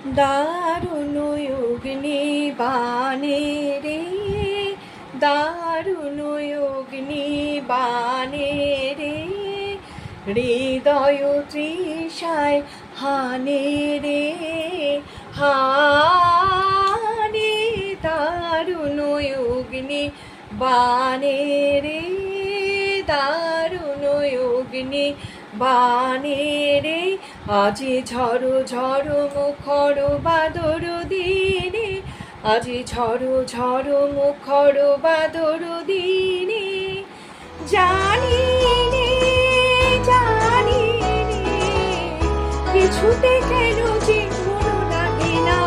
দারুণ অগ্নিবাণে রে, দারুণ অগ্নিবাণে রে, হৃদয় তৃষায় হানে রে, হানে দারুণ অগ্নিবাণে রে, দারুণ অগ্নিবাণে রে। আজি ঝড়ো ঝড়ো মুখর বাদর দিনে, আজি ঝড়ো ঝড়ো মুখর বাদর দিনে, জানি নে জানি নে কিছুতে কেন যে মন লাগে না,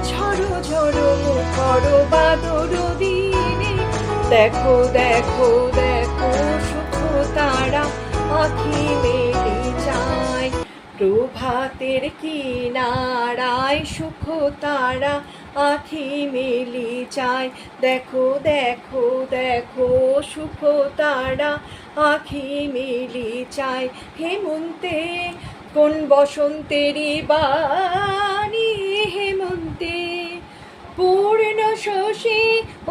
ঝড়ো ঝড়ো মুখর বাদর দিনে। দেখো দেখো দেখো সুখ তারা আঁখি মেলে যায়, প্রভাতের কিনারায় সুখ তারা আঁখি মেলি যায়। দেখো দেখো দেখো সুখ তারা আঁখি মেলি যায়। হেমন্তে কোন বসন্তেরই বাণী, হেমন্তে পূর্ণ শশী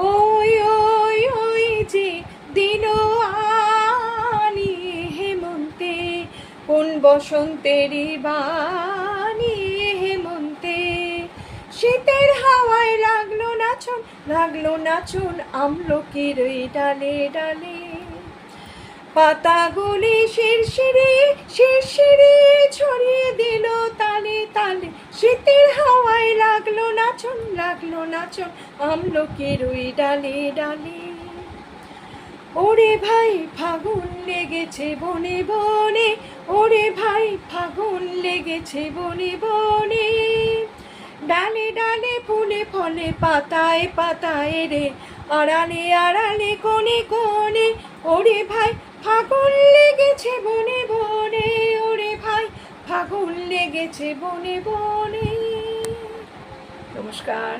ওই ওই ওই যে দিন আনি, হেমন্তে কোন বসন্তেরই বাণী, হেমন্তে শীতের হাওয়ায় লাগলো নাচন, লাগলো নাচন আমলকির ওই ডালে ডালে, পাতাগুলি শিরশিরে শিরশিরে ছড়িয়ে দিল তালে তালে। শীতের হাওয়ায় লাগলো নাচন, লাগলো নাচন আমলকির ওই ডালে ডালে। ওরে ভাই ফাগুন লেগেছে বনে বনে, ওরে ভাই ফাগুন লেগেছে বনে বনে, ডালে ডালে ফুলে ফলে পাতায় পাতায় রে, আড়ালে আড়ালে কোণে কোণে। ওরে ভাই ফাগুন লেগেছে বনে বনে, ওরে ভাই ফাগুন লেগেছে বনে বনে। নমস্কার।